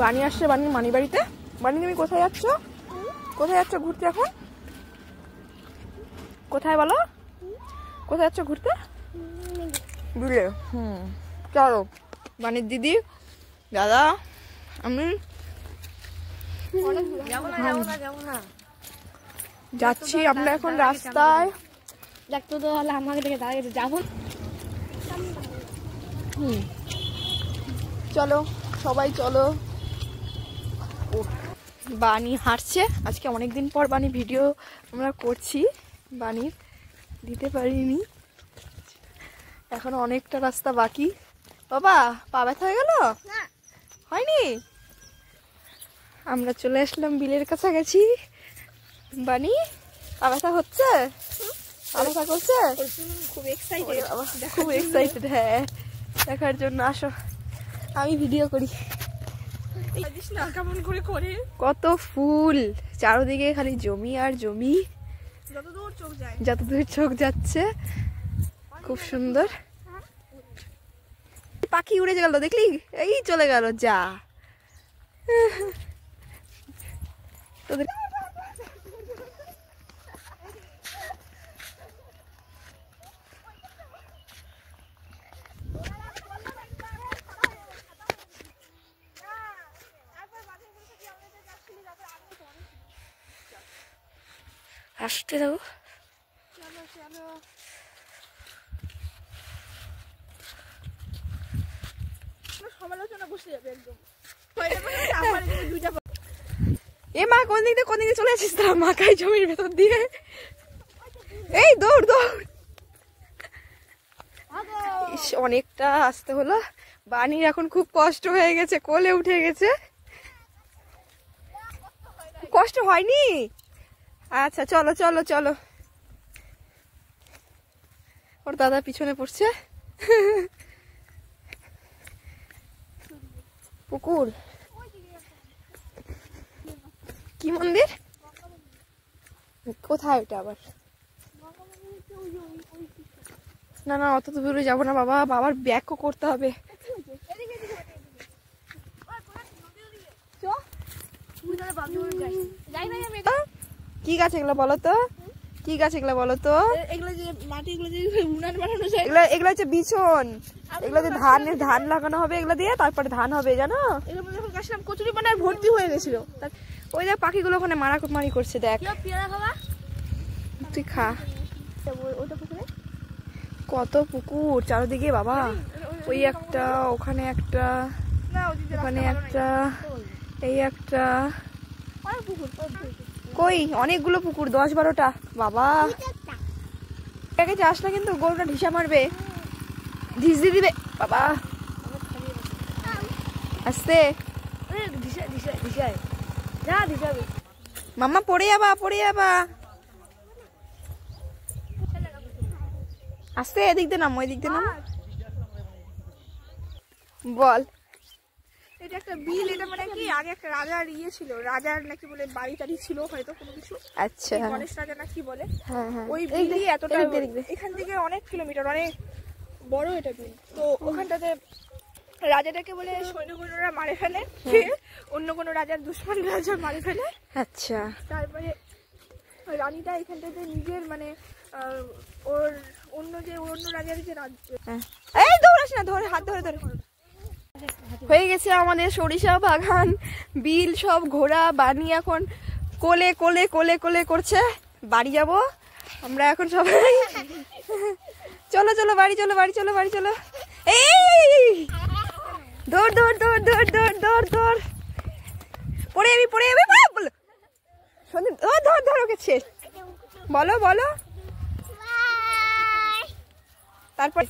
বানি আসছে বানির মানি বাড়িতে। বানি তুমি কোথায় যাচ্ছ? কোথায় যাচ্ছ ঘুরতে এখন? কোথায় বলো? কোথায় যাচ্ছ ঘুরতে? বিলে। চলো বানির দিদি, দাদা, আমি যাচ্ছি। আমরা এখন রাস্তায়। দেখতো তো হলে আমাকে দেখে দাঁড়িয়ে গেছে, যাবো। চলো সবাই চলো। বানি হাঁটছে আজকে, অনেকদিন পর বানি ভিডিও আমরা করছি। বানির দিতে পারিনি, এখনো অনেকটা রাস্তা বাকি। বাবা পা ব্যথা হয়ে গেল? হয়নি। আমরা চলে আসলাম বিলের কাছাকাছি। বানি পা ব্যথা হচ্ছে? পা ব্যথা করছে? খুব এক্সাইটেড, খুব এক্সাইটেড। হ্যাঁ দেখার জন্য আসো, আমি ভিডিও করি। কেমন করে করে কত ফুল চারদিকে, খালি জমি আর জমি, যতদূর চোখ যায়, যতদূর চোখ যাচ্ছে। খুব সুন্দর। পাখি উড়ে গেল দেখলি, এই চলে গেল। যা তোদের আসতে দাও। সমালোচনা বসে যাবে একদম। এ মা কোন দিক দিয়ে চলে আসিস তোরা? মাকাই জমির ভেতর দিয়ে। এই দৌড় দৌড়। অনেকটা আসতে হলো। বানির এখন খুব কষ্ট হয়ে গেছে, কোলে উঠে গেছে। কষ্ট হয়নি? আচ্ছা চলো চলো চলো। ওর দাদা পিছনে পড়ছে। পুকুর কি মন্দির? কোথায় ওটা আবার? না না অত দূরে যাবো না বাবা, বাবার ব্যাগও করতে হবে। কি গাছ এগুলো বলো তো? কি গাছ এগুলো বলো তো? এগুলো যে মাটি, এগুলো যে উনান বানানো যায়, এগুলো হচ্ছে বিছন। এগুলো যে ধান লাগানো হবে, এগুলো দিয়ে তারপরে ধান হবে জানো। এগুলো যখন গাছলাম কচুরি বানায় ভর্তি হয়ে গেছিল। ওই দেখ পাখিগুলো ওখানে মারামারি করছে, দেখ। পেয়ারা খাবা? তুই খা। ওটা পুকুরে কত পুকুর চারদিকে বাবা। ওই একটা, ওখানে একটা, ওখানে একটা, এই একটা। কই অনেকগুলো পুকুর, 10-12টা বাবা। একে যাস না কিন্তু, গোলটা ঢিসা মারবে, ঢিস দিয়ে দিবে বাবা। আস্তে মাম্মা, পড়ে যাবা পড়ে যাবা। আস্তে, এদিক দিয়ে নামো, এদিক দিয়ে নামো। বল। এটা একটা বিল, এটা মানে কি আগে একটা রাজার ইয়ে ছিল, রাজার নাকি বলে বাড়ি টাড়ি ছিল হয়তো কোনো কিছু। আচ্ছা গণেশ রাজা নাকি বলে। হ্যাঁ হ্যাঁ, ওই বিলই এতটা, এখান থেকে অনেক কিলোমিটার, অনেক বড় এটা বিল। তো ওখানটাতে রাজাটাকে বলে সৈন্যগুলোরা মারে ফেলে, অন্য কোনো রাজার দুশ্মন রাজা মারে ফেলে। আচ্ছা তারপরে রানীটা এখানটাতে নিজের মানে ওর অন্য রাজার যে রাজ্য। এই দৌড়াস না, ধরে হাত ধরে ধরে। হয়ে গেছে আমাদের সরিষা বাগান, বিল সব ঘোরা। বানি এখন কোলে কোলে কোলে কোলে করছে। বাড়ি যাব আমরা এখন সবাই। চলো চলো বাড়ি চলো, বাড়ি চলো, বাড়ি চলো। এই দৌড় দৌড় দৌড় দৌড় দৌড় দৌড় দৌড়। পড়ে যাবি পড়ে যাবি। বলো সন্দীপ, ধর ধর ধর ওকে ছেড়। বলো বলো তারপর।